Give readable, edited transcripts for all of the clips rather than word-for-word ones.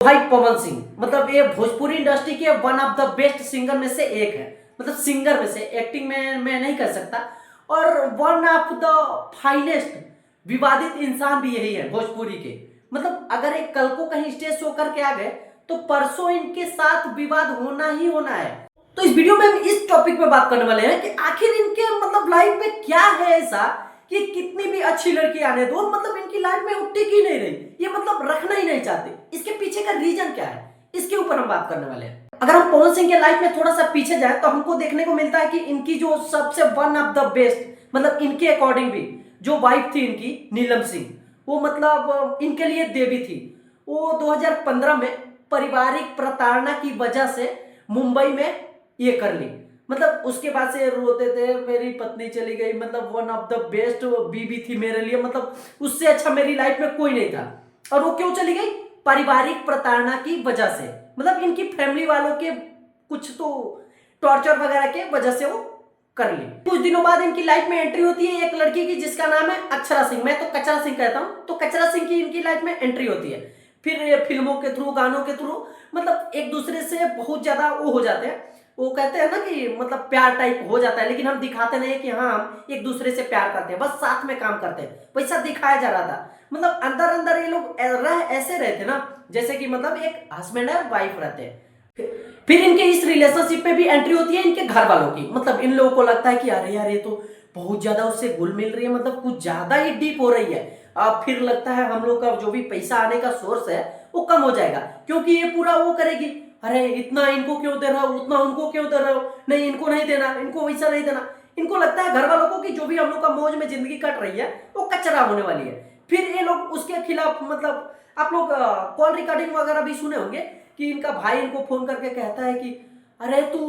भाई पवन सिंह मतलब ये भोजपुरी इंडस्ट्री के one of the best singer में से एक है। मतलब सिंगर में से, एक्टिंग में मैं नहीं कर सकता। और वन ऑफ द फाइनेस्ट विवादित इंसान भी यही है भोजपुरी के। मतलब अगर एक कल को कहीं स्टेज शो करके आ गए तो परसों इनके साथ विवाद होना ही होना है। तो इस वीडियो में हम इस टॉपिक पे बात करने वाले हैं कि आखिर इनके मतलब लाइफ में क्या है ऐसा कि कितनी भी अच्छी लड़की आने दो, मतलब इनकी लाइफ में वो टिक ही नहीं रही, ये मतलब रखना ही नहीं चाहते। इसके पीछे का रीजन क्या है, इसके ऊपर हम बात करने वाले हैं। अगर हम पवन सिंह के लाइफ में थोड़ा सा पीछे जाए तो हमको देखने को मिलता है कि इनकी जो सबसे वन ऑफ द बेस्ट, मतलब इनके अकॉर्डिंग भी जो वाइफ थी इनकी नीलम सिंह, वो मतलब इनके लिए देवी थी। वो 2015 में पारिवारिक प्रताड़ना की वजह से मुंबई में ये कर ली। मतलब उसके बाद से रोते थे, मेरी पत्नी चली गई, मतलब वन ऑफ द बेस्ट बीबी थी मेरे लिए, मतलब उससे अच्छा मेरी लाइफ में कोई नहीं था। और वो क्यों चली गई? पारिवारिक प्रताड़ना की वजह से। मतलब इनकी फैमिली वालों के कुछ तो टॉर्चर वगैरह के वजह से वो कर ली। कुछ दिनों बाद इनकी लाइफ में एंट्री होती है एक लड़की की जिसका नाम है अक्षरा सिंह। मैं तो कचरा सिंह कहता हूं, तो कचरा सिंह की इनकी लाइफ में एंट्री होती है। फिर ये फिल्मों के थ्रू, गानों के थ्रू मतलब एक दूसरे से बहुत ज्यादा वो हो जाते हैं। वो कहते हैं ना कि मतलब प्यार टाइप हो जाता है, लेकिन हम दिखाते नहीं कि हाँ हम एक दूसरे से प्यार करते हैं, बस साथ में काम करते हैं, वैसा दिखाया जा रहा था। मतलब अंदर अंदर ये लोग ऐसे रहते ना जैसे कि मतलब एक हस्बैंड है वाइफ रहते हैं। फिर इनके इस रिलेशनशिप में भी एंट्री होती है इनके घर वालों की। मतलब इन लोगों को लगता है कि अरे यार ये तो बहुत ज्यादा उससे घुल मिल रही है, मतलब कुछ ज्यादा ही डीप हो रही है। अब फिर लगता है हम लोग का जो भी पैसा आने का सोर्स है वो कम हो जाएगा, क्योंकि ये पूरा वो करेगी, अरे इतना इनको क्यों दे रहा हो, उतना उनको क्यों दे रहे हो, नहीं इनको नहीं देना, इनको वैसा नहीं देना। इनको लगता है घर वालों को कि जो भी हम लोग का मौज में जिंदगी कट रही है वो कचरा होने वाली है। फिर ये लोग उसके खिलाफ, मतलब आप लोग कॉल रिकॉर्डिंग वगैरह भी सुने होंगे कि इनका भाई इनको फोन करके कहता है कि अरे तू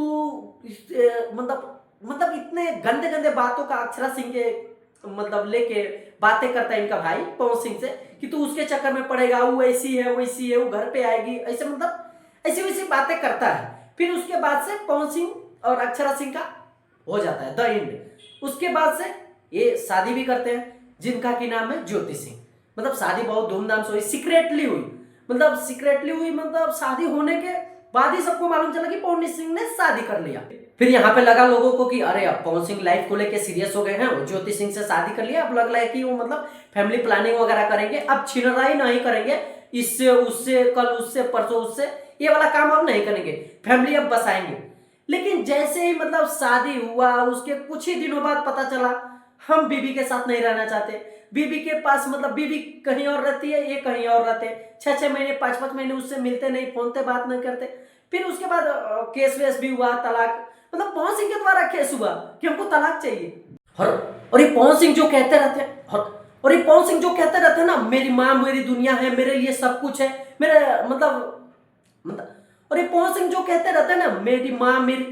मतलब इतने गंदे गंदे बातों का अक्षरा सिंह के मतलब लेके बातें करता है इनका भाई पवन सिंह से कि तू उसके चक्कर में पड़ेगा, वो ऐसी है वैसी है, वो घर पे आएगी, ऐसे मतलब ऐसी वैसी बातें करता है। फिर उसके बाद से पवन सिंह और अक्षरा सिंह का हो जाता है द एंड। उसके बाद से ये शादी भी करते हैं जिनका की नाम है ज्योति सिंह। मतलब शादी बहुत धूमधाम से हुई, सीक्रेटली हुई। मतलब सीक्रेटली हुई, मतलब शादी होने के बाद ही सबको मालूम चला कि पवन सिंह ने शादी कर लिया। फिर यहाँ पे लगा लोगों को कि अरे अब पवन सिंह लाइफ को लेके सीरियस हो गए हैं, वो ज्योति सिंह से शादी कर लिया, अब लग रहा है कि वो मतलब फैमिली प्लानिंग वगैरह करेंगे, अब छिनराई नहीं करेंगे, इससे उससे, कल उससे, परसों उससे, ये वाला काम अब नहीं करेंगे, फैमिली अब बसाएंगे। लेकिन जैसे ही मतलब शादी हुआ उसके कुछ ही दिनों बाद पता चला हम बीबी के साथ नहीं रहना चाहते। बीबी के पास, मतलब बीबी कहीं और रहती है, ये कहीं और रहते हैं, 6-6 महीने 5-5 महीने उससे मिलते नहीं, फोन पे बात नहीं करते। फिर उसके बाद केस वेस भी हुआ, तलाक, मतलब पवन सिंह के द्वारा केस हुआ कि हमको तलाक चाहिए। और ये पवन सिंह जो कहते रहते हैं, और ये पवन सिंह जो कहते रहते हैं ना, मेरी माँ मेरी दुनिया है, मेरे लिए सब कुछ है, मेरे मतलब और ये पवन सिंह जो कहते रहते हैं ना, मेरी माँ मेरी,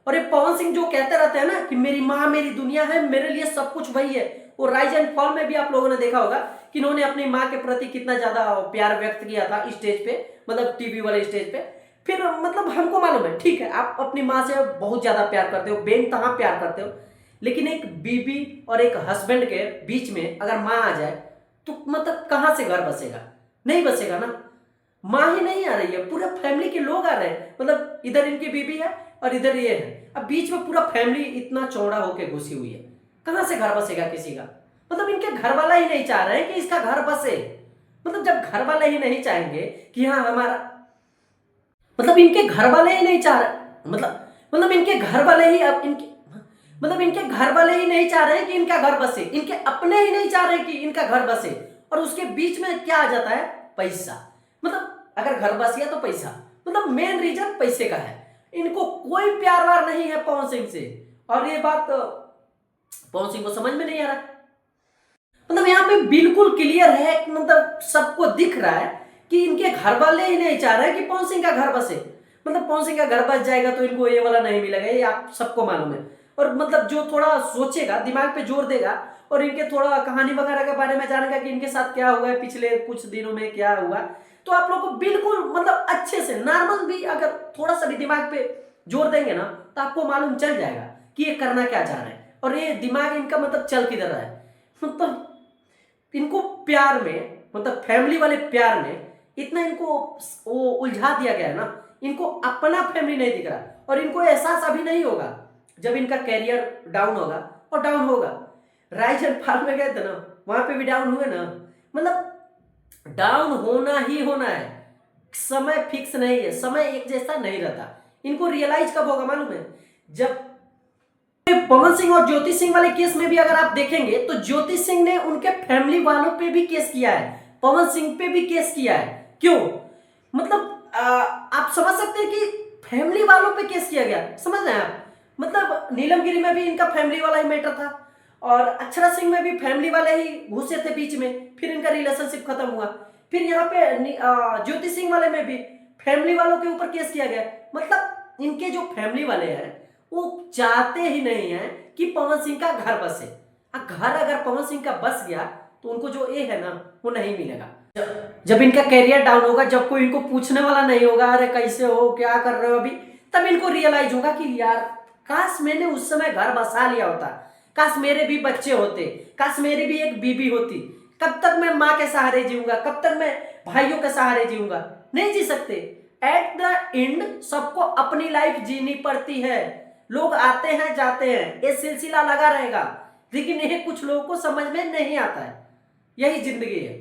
और ये पवन सिंह जो कहते रहते हैं ना कि मेरी माँ मेरी दुनिया है, मेरे लिए सब कुछ वही है। वो राइज एंड फॉल में भी आप लोगों ने देखा होगा कि इन्होंने अपनी माँ के प्रति कितना ज्यादा प्यार व्यक्त किया था स्टेज पे, मतलब टीवी वाले स्टेज पे। फिर मतलब हमको मालूम है, ठीक है आप अपनी माँ से बहुत ज्यादा प्यार करते हो, बेनतहा प्यार करते हो, लेकिन एक बीबी और एक हस्बैंड के बीच में अगर माँ आ जाए तो मतलब कहां से घर बसेगा? नहीं बसेगा ना। माँ ही नहीं आ रही है, पूरे फैमिली के लोग आ रहे हैं, मतलब इधर इनकी बीबी है और इधर ये है, अब बीच में पूरा फैमिली इतना चौड़ा होकर घुसी हुई है, कहां से घर बसेगा किसी का? मतलब इनके घर वाला ही नहीं चाह रहे हैं कि इसका घर बसे। मतलब जब घर वाले ही नहीं चाहेंगे कि हाँ हमारा, मतलब इनके घर वाले ही नहीं चाह रहे, मतलब इनके घर वाले ही अब इनके, मतलब इनके घर वाले ही नहीं चाह रहे हैं कि इनका घर बसे, इनके अपने ही नहीं चाह रहे कि इनका घर बसे, और उसके बीच में क्या आ जाता है? पैसा। मतलब अगर घर बस गया तो पैसा, मतलब मेन रीजन पैसे का है। इनको कोई प्यार वार नहीं है पवन सिंह से, और ये बात पवन सिंह को समझ में नहीं आ रहा। मतलब यहाँ पे बिल्कुल क्लियर है, मतलब सबको दिख रहा है कि इनके घर वाले ही नहीं चाह रहे कि पवन सिंह का घर बसे। मतलब पवन सिंह का घर बस जाएगा तो इनको ये वाला नहीं मिलेगा, ये आप सबको मालूम है। और मतलब जो थोड़ा सोचेगा, दिमाग पे जोर देगा और इनके थोड़ा कहानी वगैरह के बारे में जानेगा कि इनके साथ क्या हुआ है, पिछले कुछ दिनों में क्या हुआ, तो आप लोग को बिल्कुल मतलब अच्छे से नॉर्मल भी अगर थोड़ा सा भी दिमाग पे जोर देंगे ना तो आपको मालूम चल जाएगा कि ये करना क्या चाह रहे हैं और ये दिमाग इनका मतलब चल किधर रहा है। मतलब इनको प्यार में, मतलब फैमिली वाले प्यार में इतना इनको वो उलझा दिया गया है ना, इनको अपना फैमिली नहीं दिख रहा, और इनको एहसास अभी नहीं होगा जब इनका कैरियर डाउन होगा, और डाउन होगा। राइज एंड फॉल में गए थे ना, वहां पे भी डाउन हुए ना, मतलब डाउन होना ही होना है, समय फिक्स नहीं है, समय एक जैसा नहीं रहता। इनको रियलाइज कब होगा मालूम है, जब पवन सिंह और ज्योति सिंह वाले केस में भी अगर आप देखेंगे तो ज्योति सिंह ने उनके फैमिली वालों पे भी केस किया है, पवन सिंह पे भी केस किया है। क्यों? मतलब आप समझ सकते हैं कि फैमिली वालों पे केस किया गया, समझ रहे हैं आप? मतलब नीलमगिरी में भी इनका फैमिली वाला ही मैटर था, और अक्षरा सिंह में भी फैमिली वाले ही घुसे थे बीच में, फिर इनका रिलेशनशिप खत्म हुआ। फिर यहाँ पे ज्योति सिंह वाले में भी फैमिली वालों के ऊपर केस किया गया। मतलब इनके जो फैमिली वाले हैं वो चाहते ही नहीं है कि पवन सिंह का घर बसे। घर अगर पवन सिंह का बस गया तो उनको जो ए है ना वो नहीं मिलेगा। जब इनका कैरियर डाउन होगा, जब कोई इनको पूछने वाला नहीं होगा, अरे कैसे हो, क्या कर रहे हो अभी, तब इनको रियलाइज होगा कि यार काश मैंने उस समय घर बसा लिया होता, काश मेरे भी बच्चे होते, काश मेरी भी एक बीबी होती। कब तक मैं माँ के सहारे जीऊंगा, कब तक मैं भाइयों के सहारे जीऊंगा? नहीं जी सकते। एट द एंड सबको अपनी लाइफ जीनी पड़ती है, लोग आते हैं जाते हैं, ये सिलसिला लगा रहेगा, लेकिन ये कुछ लोगों को समझ में नहीं आता है, यही जिंदगी है।